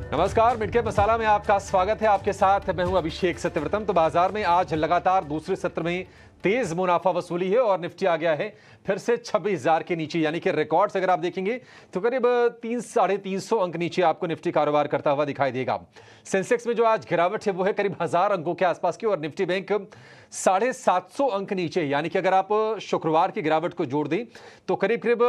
नमस्कार, mid cap मसाला में आपका स्वागत है। आपके साथ मैं हूं अभिषेक सत्यव्रतम। तो बाजार में आज लगातार दूसरे सत्र में तेज मुनाफा वसूली है और निफ्टी आ गया है फिर से 26,000 के नीचे, यानी कि रिकॉर्ड्स अगर आप देखेंगे तो करीब 300-350 अंक नीचे आपको निफ्टी कारोबार करता हुआ दिखाई देगा। सेंसेक्स में जो आज गिरावट है वो है करीब 1000 अंकों के आसपास की और निफ्टी बैंक 750 अंक नीचे, यानी कि अगर आप शुक्रवार की गिरावट को जोड़ दें तो करीब करीब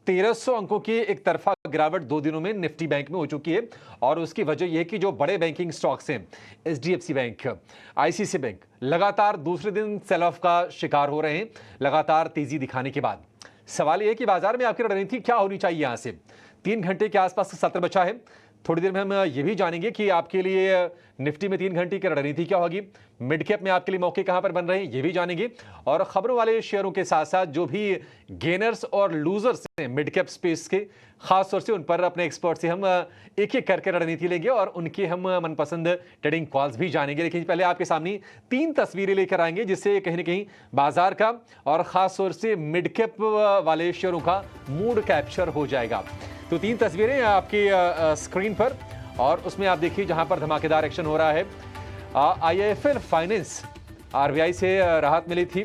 1300 अंकों की एक तरफा गिरावट 2 दिनों में निफ्टी बैंक में हो चुकी है। और उसकी वजह यह है कि जो बड़े बैंकिंग स्टॉक्स हैं, एचडीएफसी बैंक, आईसीआईसीआई बैंक, लगातार दूसरे दिन सेल ऑफ का शिकार हो रहे हैं लगातार तेजी दिखाने के बाद। सवाल यह है कि बाजार में आपकी रणनीति क्या होनी चाहिए। यहां से 3 घंटे के आसपास सत्र बचा है। थोड़ी देर में हम ये भी जानेंगे कि आपके लिए निफ्टी में 3 घंटे की रणनीति क्या होगी, मिड कैप में आपके लिए मौके कहां पर बन रहे हैं ये भी जानेंगे। और खबरों वाले शेयरों के साथ साथ जो भी गेनर्स और लूजर्स हैं मिड कैप स्पेस के, खास तौर से उन पर अपने एक्सपर्ट से हम एक एक करके रणनीति लेंगे और उनके हम मनपसंद ट्रेडिंग कॉल्स भी जानेंगे। लेकिन पहले आपके सामने 3 तस्वीरें लेकर आएंगे जिससे कहीं ना कहीं बाजार का और खास तौर से मिड कैप वाले शेयरों का मूड कैप्चर हो जाएगा। तो 3 तस्वीरें आपकी स्क्रीन पर और उसमें आप देखिए जहां पर धमाकेदार एक्शन हो रहा है। आईआईएफएल फाइनेंस, आरबीआई से राहत मिली थी,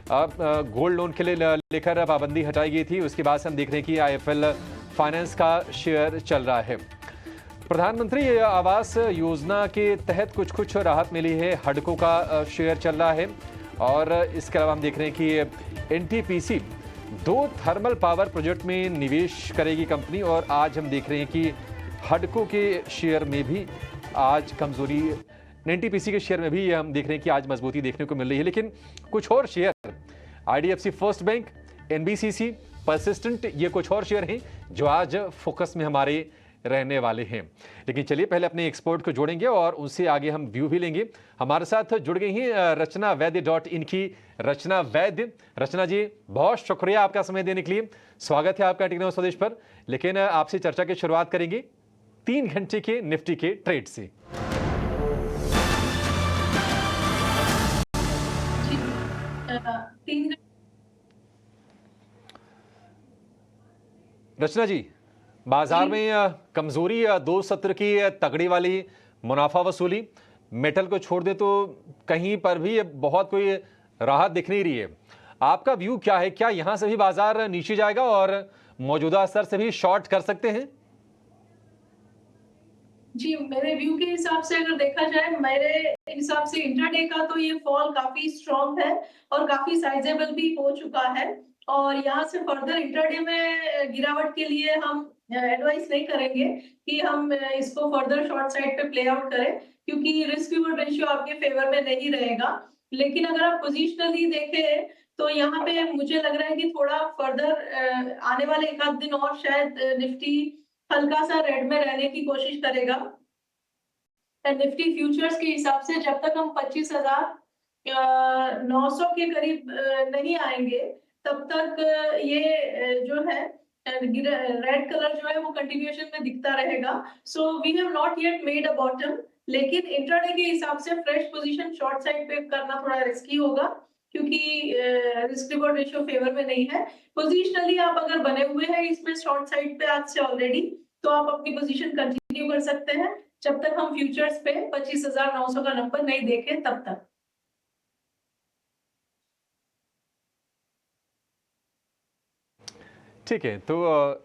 गोल्ड लोन के लिए लेकर पाबंदी हटाई गई थी। उसके बाद से हम देख रहे हैं कि आईआईएफएल फाइनेंस का शेयर चल रहा है। प्रधानमंत्री आवास योजना के तहत कुछ राहत मिली है, हडको का शेयर चल रहा है। और इसके अलावा हम देख रहे हैं कि एनटीपीसी 2 थर्मल पावर प्रोजेक्ट में निवेश करेगी कंपनी। और आज हम देख रहे हैं कि हडको के शेयर में भी आज कमजोरी, एनटीपीसी के शेयर में भी हम देख रहे हैं कि आज मजबूती देखने को मिल रही है। लेकिन कुछ और share, IDFC first bank, NBCC, persistent, ये कुछ और शेयर हैं जो आज फोकस में हमारे रहने वाले हैं। लेकिन चलिए पहले अपने एक्सपर्ट को जोड़ेंगे और उनसे आगे हम व्यू भी लेंगे। हमारे साथ जुड़ गई हैं रचना वैद्य.in की रचना वैद्य। रचना जी, बहुत शुक्रिया आपका समय देने के लिए। स्वागत है आपका टेक्नो स्वदेश पर। लेकिन आपसे चर्चा की शुरुआत करेंगे 3 घंटे के निफ्टी के ट्रेड से। रचना जी, बाजार में कमजोरी 2 सत्र की तगड़ी वाली मुनाफा वसूली, मेटल को छोड़ दे तो कहीं पर भी बहुत कोई राहत दिख नहीं रही है। आपका व्यू क्या है? क्या यहां से भी बाजार नीचे जाएगा और मौजूदा स्तर से भी शॉर्ट कर सकते हैं? जी, मेरे व्यू के हिसाब से अगर देखा जाए, मेरे हिसाब से इंट्राडे का तो ये फॉल काफी स्ट्रॉन्ग है और काफी साइजेबल भी हो चुका है। और यहाँ से फर्दर इंट्राडे में गिरावट के लिए हम एडवाइस नहीं करेंगे कि हम इसको फर्दर शॉर्ट साइड पे प्ले आउट करें, क्योंकि रिस्क रिवॉर्ड रेशियो आपके फेवर में नहीं रहेगा। लेकिन अगर आप पोजिशनली देखें तो यहाँ पे मुझे लग रहा है कि थोड़ा फर्दर आने वाले 1 आध दिन और शायद निफ्टी हल्का सा रेड में रहने की कोशिश करेगा। निफ्टी फ्यूचर्स के हिसाब से जब तक हम 25,900 के करीब नहीं आएंगे, तब तक ये जो है रेड कलर जो है वो कंटिन्यूएशन में दिखता रहेगा। So we have not yet made a bottom, लेकिन इंट्राडे के हिसाब से फ्रेश पोजीशन शॉर्ट साइड पे करना थोड़ा रिस्की होगा, क्योंकि रिस्क रिवॉर्ड रेशियो फेवर में नहीं है। पोजिशनली आप अगर बने हुए हैं इसमें शॉर्ट साइड पे आज से ऑलरेडी, तो आप अपनी पोजीशन कंटिन्यू कर सकते हैं जब तक हम फ्यूचर्स पे 25,900 का नंबर नहीं देखें तब तक। ठीक है, तो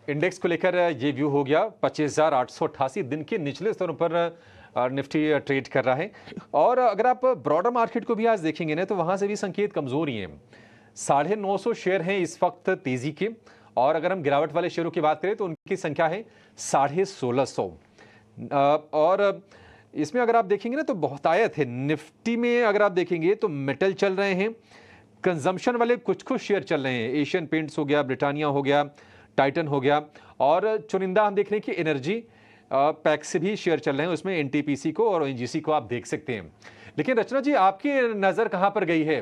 इंडेक्स को लेकर ये व्यू हो गया। 25,888 दिन के निचले स्तरों पर निफ्टी ट्रेड कर रहा है। और अगर आप ब्रॉडर मार्केट को भी आज देखेंगे ना तो वहां से भी संकेत कमजोर ही हैं। 950 शेयर हैं इस वक्त तेजी के। और अगर हम गिरावट वाले शेयरों की बात करें तो उनकी संख्या है 1650। और इसमें अगर आप देखेंगे ना तो बहुतायत है। निफ्टी में अगर आप देखेंगे तो मेटल चल रहे हैं, कंजम्पशन वाले कुछ शेयर चल रहे हैं। एशियन पेंट्स हो गया, ब्रिटानिया हो गया, टाइटन हो गया। और चुनिंदा हम देख रहे हैं कि एनर्जी पैक से भी शेयर चल रहे हैं, उसमें एनटीपीसी को और ओएनजीसी को आप देख सकते हैं। लेकिन रचना जी, आपकी नजर कहां पर गई है?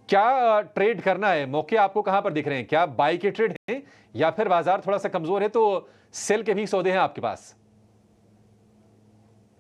क्या ट्रेड करना है? मौके आपको कहां पर दिख रहे हैं? क्या बाई के ट्रेड हैं या फिर बाजार थोड़ा सा कमजोर है तो सेल के भी सौदे हैं आपके पास?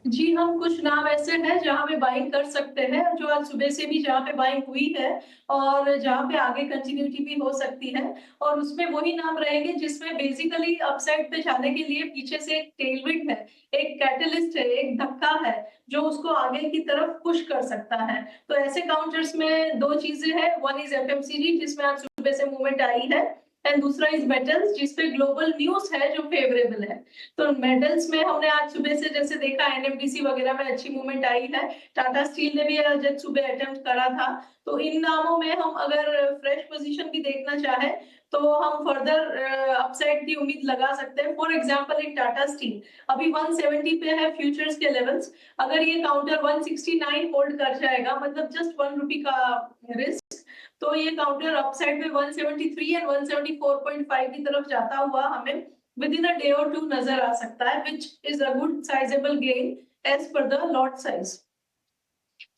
जी, हम कुछ नाम ऐसे हैं जहाँ पे बाइंग कर सकते हैं, जो आज सुबह से भी जहाँ पे बाइंग हुई है और जहाँ पे आगे कंटिन्यूटी भी हो सकती है और उसमें वही नाम रहेंगे जिसमें बेसिकली अपसाइड पे जाने के लिए पीछे से एक टेलविंड है, एक कैटलिस्ट है, एक धक्का है, जो उसको आगे की तरफ पुश कर सकता है। तो ऐसे काउंटर्स में 2 चीज़ें हैं, वन इज़ एफएमसीजी जिसमें आज सुबह से मूवमेंट आई है एंड दूसरा इज़ मेटल्स जिस पे ग्लोबल न्यूज़ है जो फेवरेबल है। तो मेटल्स में हमने आज सुबह से जैसे देखा एनएमडीसी वगैरह में अच्छी मूवमेंट आई है। टाटा स्टील ने भी आज सुबह अटेम्प्ट करा था। तो इन नामों में हम अगर फ्रेश पोजीशन भी देखना चाहें तो हम फर्दर अपसाइड की उम्मीद लगा सकते हैं। For example in Tata steel अभी 170 पे है फ्यूचर्स के लेवल्स। अगर ये काउंटर 169 होल्ड कर जाएगा मतलब जस्ट 1 रुपए का रिस्क तो ये काउंटर अपसाइड में 173 एंड 174.5 की तरफ जाता हुआ हमें within a day or two नजर आ सकता है which is a good sizable gain as per the lot size.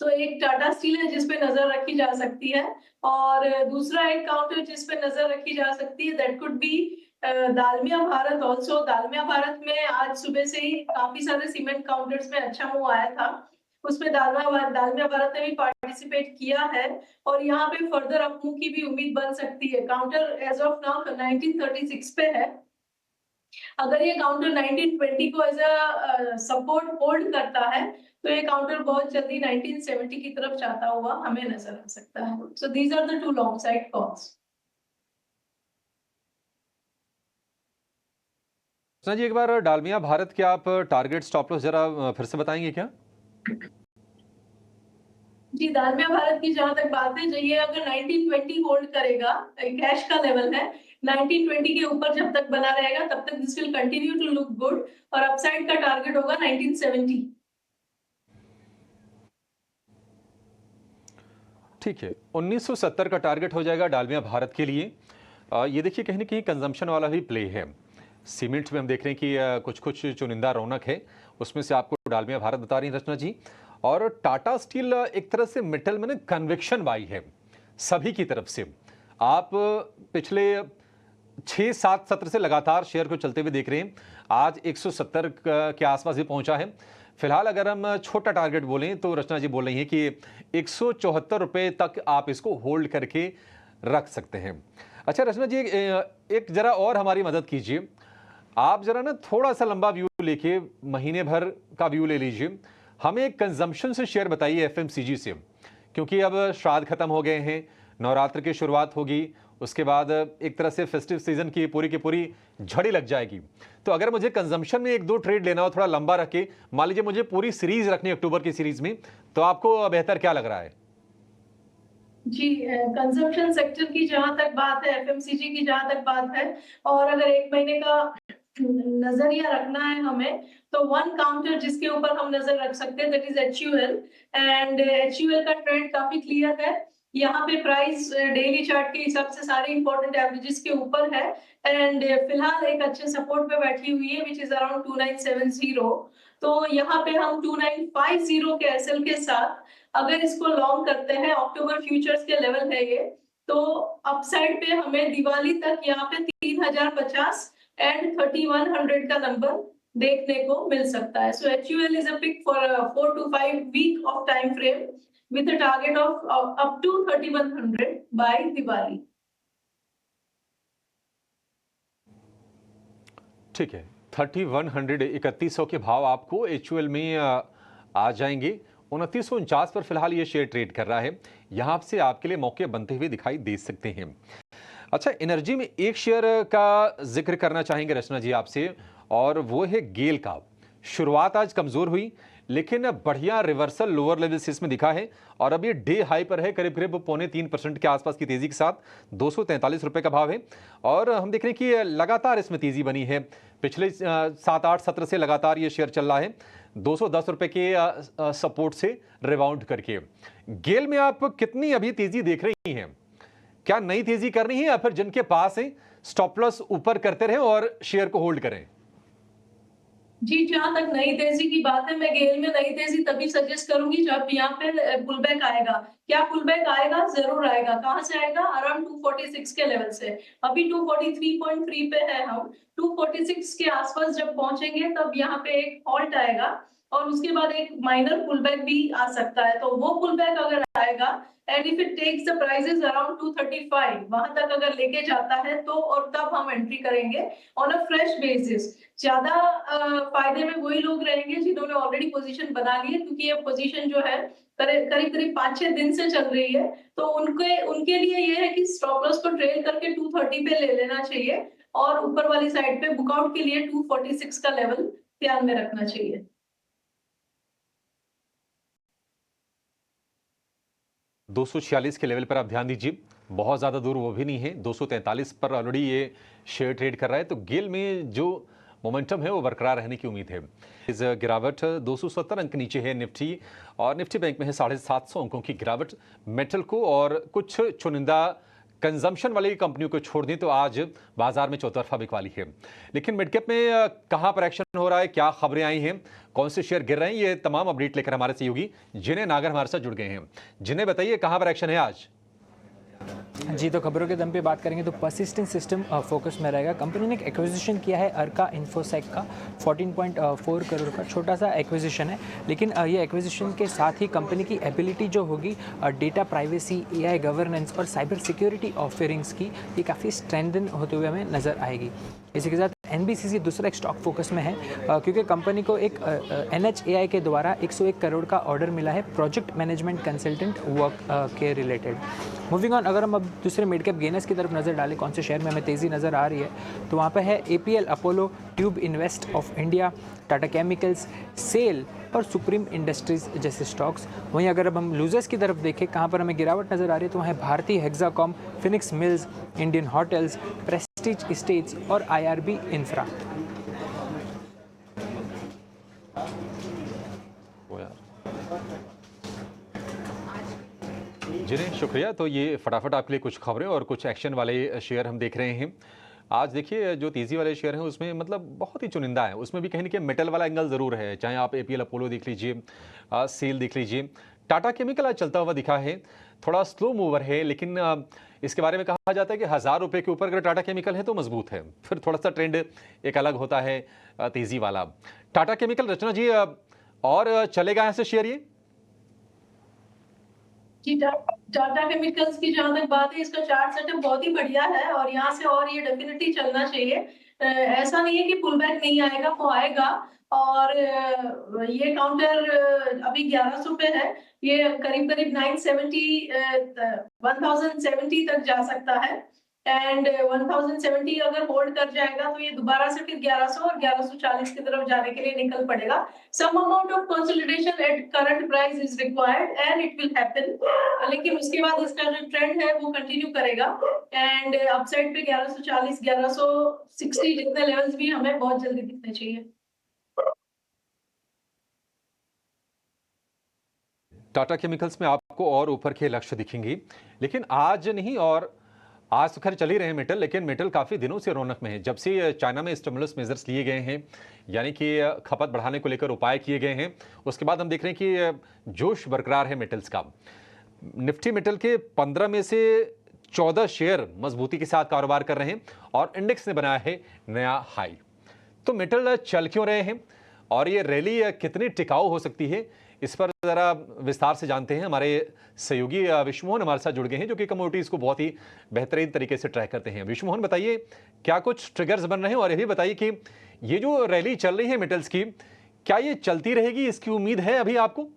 तो एक टाटा स्टील है जिस पे नजर रखी जा सकती है और दूसरा एक काउंटर जिस पे नजर रखी जा सकती है that could be Dalmia Bharat also. Dalmia Bharat में आज सुबह से ही काफी सारे सीमेंट काउंटर्स में अच्छा मूव आया था। उसमें दालमिया भारत ने भी पार्टिसिपेट किया है और यहाँ पे फर्दर अपमूव की भी उम्मीद बन सकती है। काउंटर एज ऑफ नाउ 1936 पे है। अगर ये काउंटर 1920 को एज अ सपोर्ट होल्ड करता है तो ये काउंटर बहुत जल्दी 1970 की तरफ जाता हुआ हमें नजर आ सकता है। So these are the two long side calls. Rachna ji, एक बार डालमिया भारत के आप टारगेट स्टॉप लॉस जरा फिर से बताएंगे क्या? जी, दालमिया भारत की जहां तक बात है, ये अगर 1920 होल्ड करेगा, कैश का लेवल है 1920 के ऊपर जब तक बना रहेगा तब तक this will continue to look good और अपसाइड का टारगेट होगा 1970। ठीक है, 1970 का टारगेट हो जाएगा डालमिया भारत के लिए। ये देखिए कहीं ना कहीं कंजम्पशन वाला भी प्ले है। सीमेंट में हम देख रहे हैं कि कुछ कुछ चुनिंदा रौनक है, उसमें से आपको डालमिया भारत बता रही हैं रचना जी। और टाटा स्टील एक तरह से मेटल में ना कन्विक्शन बाई है सभी की तरफ से। आप पिछले 6-7 सत्र से लगातार शेयर को चलते हुए देख रहे हैं, आज 170 के आसपास भी पहुंचा है। फिलहाल अगर हम छोटा टारगेट बोलें तो रचना जी बोल रही हैं कि 174 रुपए तक आप इसको होल्ड करके रख सकते हैं। अच्छा रचना जी, एक जरा और हमारी मदद कीजिए। आप जरा ना थोड़ा सा लंबा व्यू लेके महीने भर का व्यू ले लीजिए। हमें एक कंजम्पशन से शेयर बताइए एफएमसीजी से, क्योंकि अब श्राद्ध खत्म हो गए हैं, नवरात्र की शुरुआत होगी, उसके बाद एक तरह से फेस्टिव सीजन की पूरी झड़ी लग जाएगी। तो अगर मुझे कंजम्पशन में 1-2 ट्रेड लेना हो थोड़ा लंबा रखे, मान लीजिए मुझे पूरी सीरीज रखनी है अक्टूबर की सीरीज में, तो आपको बेहतर क्या लग रहा है? जी, कंजम्पशन सेक्टर की जहां तक बात है, एफएमसीजी की जहां तक बात है और अगर 1 महीने का नजरिया रखना है हमें तो वन काउंटर जिसके ऊपर हम नजर रख सकते हैं that is HUL and HUL का ट्रेंड काफी क्लियर है। यहाँ पे प्राइस डेली चार्ट के हिसाब से सारे इंपॉर्टेंट एवरेजेस के ऊपर है एंड फिलहाल एक अच्छे सपोर्ट पे बैठी हुई है विच इज अराउंड 2970। तो यहाँ पे हम 2950 के एसएल के साथ अगर इसको लॉन्ग करते हैं, अक्टूबर फ्यूचर्स के लेवल है ये, तो अपसाइड पे हमें दिवाली तक यहाँ पे 3050 एंड 3100 का नंबर देखने को मिल सकता है। सो HUL is a pick for a 4 to 5 week of time frame with a target of up to 3100 by Diwali. ठीक है, 3100 3100 के भाव आपको एचयूएल में आ जाएंगे। 2949 पर फिलहाल ये शेयर ट्रेड कर रहा है, यहाँ से आपके लिए मौके बनते हुए दिखाई दे सकते हैं। अच्छा, एनर्जी में एक शेयर का जिक्र करना चाहेंगे रचना जी आपसे, और वो है गेल का। शुरुआत आज कमजोर हुई लेकिन बढ़िया रिवर्सल लोअर लेवल से इसमें दिखा है और अब ये डे हाई पर है, करीब करीब 0.25% के आसपास की तेजी के साथ 243 रुपए का भाव है। और हम देख रहे हैं कि लगातार इसमें तेजी बनी है, पिछले 7-8 सत्र से लगातार ये शेयर चल रहा है 210 रुपए के सपोर्ट से रिबाउंड करके। गेल में आप कितनी अभी तेजी देख रही हैं? क्या नई तेजी करनी है या फिर जिनके पास है स्टॉप लॉस ऊपर करते रहें और शेयर को होल्ड करें? जी, जहाँ तक नई तेजी की बात है, मैं गेल में नई तेजी तभी सजेस्ट करूंगी जब यहाँ पे पुल बैक आएगा। क्या पुल बैक आएगा? जरूर आएगा। कहाँ से आएगा? अराउंड 246 के लेवल से। अभी 243.3 पे है हम। 246 के आसपास जब पहुंचेंगे तब यहाँ पे एक हॉल्ट आएगा और उसके बाद एक माइनर पुल बैक भी आ सकता है। तो वो पुल बैक अगर आएगा and if it takes the prices around 235 वहां तक अगर लेके जाता है तो और तब हम एंट्री करेंगे ऑन अ फ्रेश बेसिस। ज्यादा फायदे में वही लोग रहेंगे जिन्होंने ऑलरेडी पोजीशन बना ली है, क्योंकि ये पोजीशन जो है करीब करीब 5-6 दिन से चल रही है। तो उनके उनके लिए ये है कि स्टॉप लॉस को ट्रेल करके 230 पे ले लेना चाहिए और ऊपर वाली साइड पे बुकआउट के लिए 246 का लेवल ध्यान में रखना चाहिए। 246 के लेवल पर आप ध्यान दीजिए, बहुत ज़्यादा दूर वो भी नहीं है। 243 पर ऑलरेडी ये शेयर ट्रेड कर रहा है, तो गेल में जो मोमेंटम है वो बरकरार रहने की उम्मीद है। इस गिरावट 270 अंक नीचे है निफ्टी, और निफ्टी बैंक में है 750 अंकों की गिरावट। मेटल को और कुछ चुनिंदा कंजम्पशन वाली कंपनियों को छोड़ दें तो आज बाजार में चौतरफा बिकवाली है। लेकिन मिड कैप में कहां पर एक्शन हो रहा है, क्या खबरें आई हैं, कौन से शेयर गिर रहे हैं, ये तमाम अपडेट लेकर हमारे सहयोगी जिन्हें नागर हमारे साथ जुड़ गए हैं। जिन्हें बताइए कहां पर एक्शन है आज। जी, तो खबरों के दम पे बात करेंगे तो परसिस्टेंट सिस्टम फोकस में रहेगा। कंपनी ने एक एक्विजिशन किया है अर्का इन्फोसेक का 14.4 करोड़ का छोटा सा एक्विजिशन है, लेकिन ये एक्विजिशन के साथ ही कंपनी की एबिलिटी जो होगी डेटा प्राइवेसी, एआई गवर्नेंस और साइबर सिक्योरिटी ऑफरिंग्स की, ये काफ़ी स्ट्रेंथन होते हुए हमें नज़र आएगी। इसी के साथ एनबीसीसी दूसरा एक स्टॉक फोकस में है, क्योंकि कंपनी को एक NHAI के द्वारा 101 करोड़ का ऑर्डर मिला है प्रोजेक्ट मैनेजमेंट कंसल्टेंट वर्क के रिलेटेड। मूविंग ऑन, अगर हम अब दूसरे मिड कैप गेनर्स की तरफ नज़र डालें, कौन से शेयर में हमें तेज़ी नज़र आ रही है, तो वहाँ पे है APL Apollo tube invest of India, Tata chemicals, SAIL और सुप्रीम इंडस्ट्रीज जैसे स्टॉक्स। वहीं अगर अब हम लूजर्स की तरफ देखें, कहाँ पर हमें गिरावट नज़र आ रही है, तो वहाँ भारतीय Hexacom, Phoenix mills, Indian hotels, Prestige estates और IRB इंफ्रा। जिन्हें शुक्रिया। तो ये फटाफट आपके लिए कुछ खबरें और कुछ एक्शन वाले शेयर हम देख रहे हैं। आज देखिए जो तेज़ी वाले शेयर हैं उसमें मतलब बहुत ही चुनिंदा है, उसमें भी कहीं ना कहीं मेटल वाला एंगल ज़रूर है। चाहे आप APL अपोलो देख लीजिए, सेल देख लीजिए, टाटा केमिकल आज चलता हुआ दिखा है, थोड़ा स्लो मूवर है, लेकिन इसके बारे में कहा जाता है कि 1000 रुपये के ऊपर अगर टाटा केमिकल है तो मजबूत है। फिर थोड़ा सा ट्रेंड एक अलग होता है तेज़ी वाला। टाटा केमिकल, रचना जी, और चलेगा ऐसे शेयर ये? जी, टाटा केमिकल्स की जहां तक बात है, इसका चार्ट सेटअप बहुत ही बढ़िया है और यहाँ से और ये डेफिनेटली चलना चाहिए। ऐसा नहीं है कि पुल बैक नहीं आएगा, वो आएगा। और ये काउंटर अभी 1100 पे है, ये करीब करीब 1070 तक जा सकता है। एंड 1070 अगर होल्ड कर जाएगा तो ये दोबारा से फिर 1100 और 1140 की तरफ जाने के लिए निकल पड़ेगा। Some amount of consolidation at current price is required and it will happen, लेकिन उसके बाद इसका जो ट्रेंड है वो कंटिन्यू करेगा एंड अपसाइड पे 1140 1160 जितने लेवल्स भी हमें बहुत जल्दी दिखने चाहिए। टाटा केमिकल्स में आपको और ऊपर के लक्ष्य दिखेंगे, लेकिन आज नहीं, और आज तो खैर चल ही रहे हैं मेटल, लेकिन मेटल काफ़ी दिनों से रौनक में है। जब से चाइना में स्टिमुलस मेजर्स लिए गए हैं, यानी कि खपत बढ़ाने को लेकर उपाय किए गए हैं, उसके बाद हम देख रहे हैं कि जोश बरकरार है मेटल्स का। निफ्टी मेटल के 15 में से 14 शेयर मजबूती के साथ कारोबार कर रहे हैं और इंडेक्स ने बनाया है नया हाई। तो मेटल चल क्यों रहे हैं और ये रैली कितनी टिकाऊ हो सकती है, इस पर ज़रा विस्तार से जानते हैं। हमारे सहयोगी विश्वमोहन हमारे साथ जुड़ गए हैं, जो कि कमोडिटीज़ को बहुत ही बेहतरीन तरीके से ट्रैक करते हैं। विश्वमोहन, बताइए क्या कुछ ट्रिगर्स बन रहे हैं, और यही बताइए कि ये जो रैली चल रही है मेटल्स की, क्या ये चलती रहेगी, इसकी उम्मीद है अभी आपको?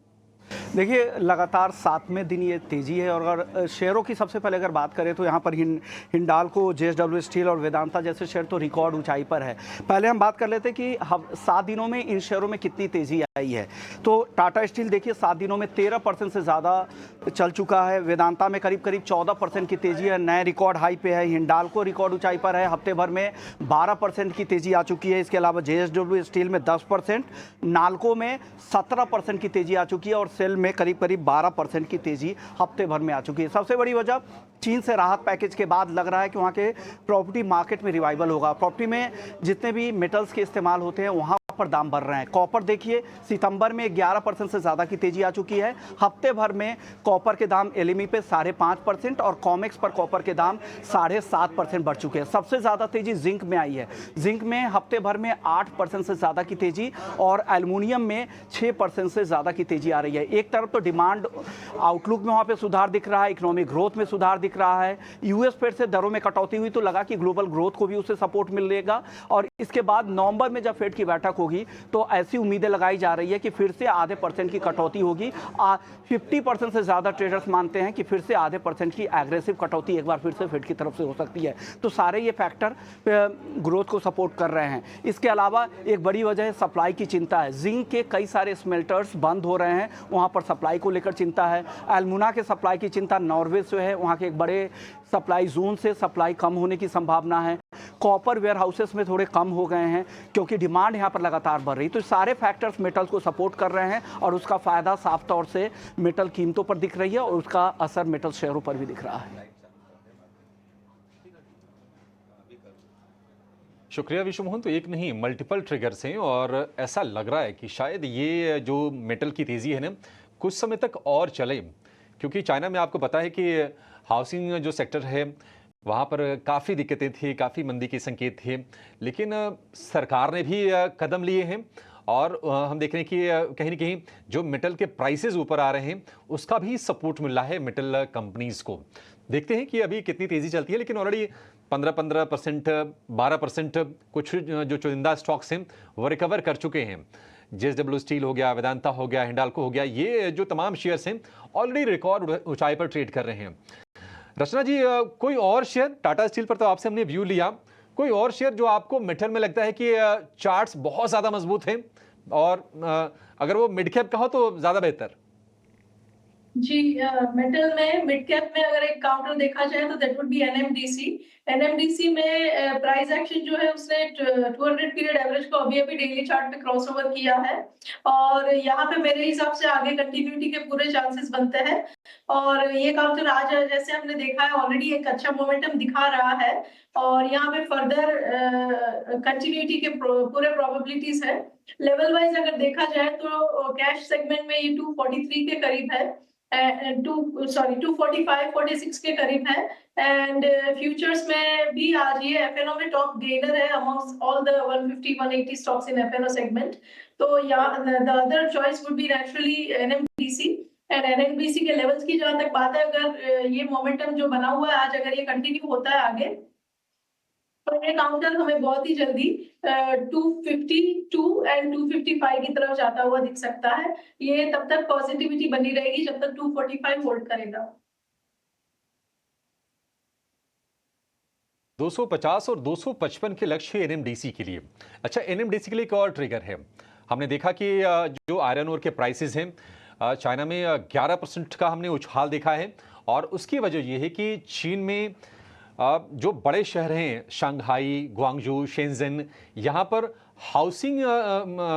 देखिए, लगातार 7वें दिन ये तेज़ी है। और अगर शेयरों की सबसे पहले अगर बात करें तो यहाँ पर हिंडाल्को, JSW स्टील और वेदांता जैसे शेयर तो रिकॉर्ड ऊंचाई पर है। पहले हम बात कर लेते हैं कि 7 दिनों में इन शेयरों में कितनी तेज़ी आई है। तो टाटा स्टील देखिए 7 दिनों में 13% से ज़्यादा चल चुका है। वेदांता में करीब करीब 14% की तेज़ी है, नए रिकॉर्ड हाई पे है। हिंडाल्को रिकॉर्ड ऊंचाई पर है, हफ्ते भर में 12% की तेज़ी आ चुकी है। इसके अलावा JSW स्टील में 10%, नाल्को में 17% की तेज़ी आ चुकी है और सेल में करीब करीब 12% की तेज़ी हफ्ते भर में आ चुकी है। सबसे बड़ी वजह चीन से राहत पैकेज के बाद लग रहा है कि वहाँ के प्रॉपर्टी मार्केट में रिवाइवल होगा। प्रॉपर्टी में जितने भी मेटल्स के इस्तेमाल होते हैं वहाँ पर दाम बढ़ रहे हैं। कॉपर देखिए सितंबर में 11% से ज़्यादा की तेजी आ चुकी है। हफ्ते भर में कॉपर के दाम एलएमई पे 5.5% और कॉमेक्स पर कॉपर के दाम 7.5% बढ़ चुके हैं। सबसे ज़्यादा तेजी जिंक में आई है। जिंक में हफ्ते भर में 8% से ज़्यादा की तेजी और एल्युमिनियम में 6% से ज़्यादा की तेजी आ रही है। एक तरफ तो डिमांड आउटलुक में वहाँ पे सुधार दिख रहा है, इकोनॉमिक ग्रोथ में सुधार दिख रहा है। यूएस फेड से दरों में कटौती हुई तो लगा कि ग्लोबल ग्रोथ को भी उससे सपोर्ट मिलेगा और इसके बाद नवंबर में जब फेड की बैठक होगी तो ऐसी उम्मीदें लगाई जा रही है कि फिर से आधे % की कटौती होगी। 50% से ज़्यादा ट्रेडर्स मानते हैं कि फिर से आधे % की एग्रेसिव कटौती एक बार फिर से फेड की तरफ से हो सकती है। तो सारे ये फैक्टर ग्रोथ को सपोर्ट कर रहे हैं। इसके अलावा एक बड़ी वजह सप्लाई की चिंता है। जिंक के कई सारे स्मेल्टर्स बंद हो रहे हैं, वहाँ पर सप्लाई को लेकर चिंता है। एल्मुना के सप्लाई की चिंता नॉर्वे से है, वहाँ के एक बड़े सप्लाई जोन से सप्लाई कम होने की संभावना है। कॉपर वेयर हाउसेस में थोड़े कम हो गए हैं क्योंकि डिमांड यहाँ पर लगातार बढ़ रही है। तो सारे फैक्टर्स मेटल को सपोर्ट कर रहे हैं और उसका फ़ायदा साफ तौर से मेटल कीमतों पर दिख रही है और उसका असर मेटल शेयरों पर भी दिख रहा है। शुक्रिया विश्व मोहन। तो एक नहीं मल्टीपल ट्रिगर्स हैं और ऐसा लग रहा है कि शायद ये जो मेटल की तेज़ी है ना कुछ समय तक और चले, क्योंकि चाइना में आपको पता है कि हाउसिंग जो सेक्टर है वहाँ पर काफ़ी दिक्कतें थी, काफ़ी मंदी के संकेत थे, लेकिन सरकार ने भी कदम लिए हैं और हम देख रहे हैं कि कहीं ना कहीं जो मेटल के प्राइसेस ऊपर आ रहे हैं उसका भी सपोर्ट मिल रहा है मेटल कंपनीज़ को। देखते हैं कि अभी कितनी तेज़ी चलती है, लेकिन ऑलरेडी 15% 12% कुछ जो चुनिंदा स्टॉक्स हैं वो रिकवर कर चुके हैं। JSW स्टील हो गया, वेदांता हो गया, हिंडाल्को हो गया, ये जो तमाम शेयर्स हैं ऑलरेडी रिकॉर्ड ऊंचाई पर ट्रेड कर रहे हैं। रचना जी, कोई और शेयर, टाटा स्टील पर तो आपसे हमने व्यू लिया, कोई और शेयर जो आपको मेटल में लगता है कि चार्ट्स बहुत ज़्यादा मजबूत हैं और अगर वो मिड कैप का हो तो ज़्यादा बेहतर? जी, मेटल में मिड कैप में अगर एक काउंटर देखा जाए तो that would be NMDC। NMDC में प्राइस एक्शन जो है उसने 200 पीरियड एवरेज को अभी डेली चार्ट पे क्रॉस ओवर किया है और यहाँ पे मेरे हिसाब से आगे कंटिन्यूटी के पूरे चांसेस बनते हैं और ये काउंटर आज जैसे हमने देखा है ऑलरेडी एक अच्छा मोमेंटम दिखा रहा है और यहाँ पे फर्दर कंटिन्यूटी के पूरे प्रोबेबिलिटीज है। लेवल वाइज अगर देखा जाए तो कैश सेगमेंट में ये 243 के करीब है, 245-46 के करीब है एंड फ्यूचर्स में भी आज ये एफएनओ में टॉप गेनर है amongst all the 150-180 stocks in FNO segment. तो the other choice would be naturally NMDC and NMDC के लेवल्स की जहां तक बात है, अगर ये मोमेंटम जो बना हुआ है आज अगर ये कंटिन्यू होता है आगे तो ये काउंटर हमें बहुत ही जल्दी 252 एंड 255 की तरफ जाता हुआ दिख सकता है। ये तब तक पॉजिटिविटी बनी रहेगी जब तक 245 होल्ड करेगा। 250 और 255 के लक्ष्य NMDC के लिए। अच्छा, NMDC के लिए एक और ट्रिगर है। हमने देखा कि जो आयरन ओर के प्राइसेस हैं चाइना में 11% का हमने उछाल देखा है और उसकी वजह यह है कि चीन में जो बड़े शहर हैं शंघाई, ग्वांगजू, शेंजन, यहाँ पर हाउसिंग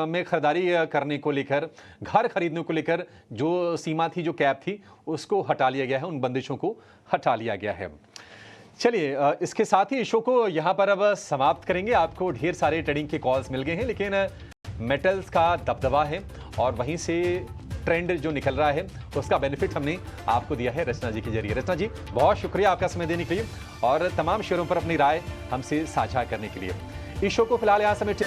में खरीदारी करने को लेकर, घर खरीदने को लेकर जो सीमा थी, जो कैप थी, उसको हटा लिया गया है, उन बंदिशों को हटा लिया गया है। चलिए, इसके साथ ही शो को यहाँ पर अब समाप्त करेंगे। आपको ढेर सारे ट्रेडिंग के कॉल्स मिल गए हैं, लेकिन मेटल्स का दबदबा है और वहीं से ट्रेंड जो निकल रहा है उसका बेनिफिट हमने आपको दिया है रचना जी के जरिए। रचना जी, बहुत शुक्रिया आपका समय देने के लिए और तमाम शेयरों पर अपनी राय हमसे साझा करने के लिए। इस शो को फिलहाल यहाँ समेट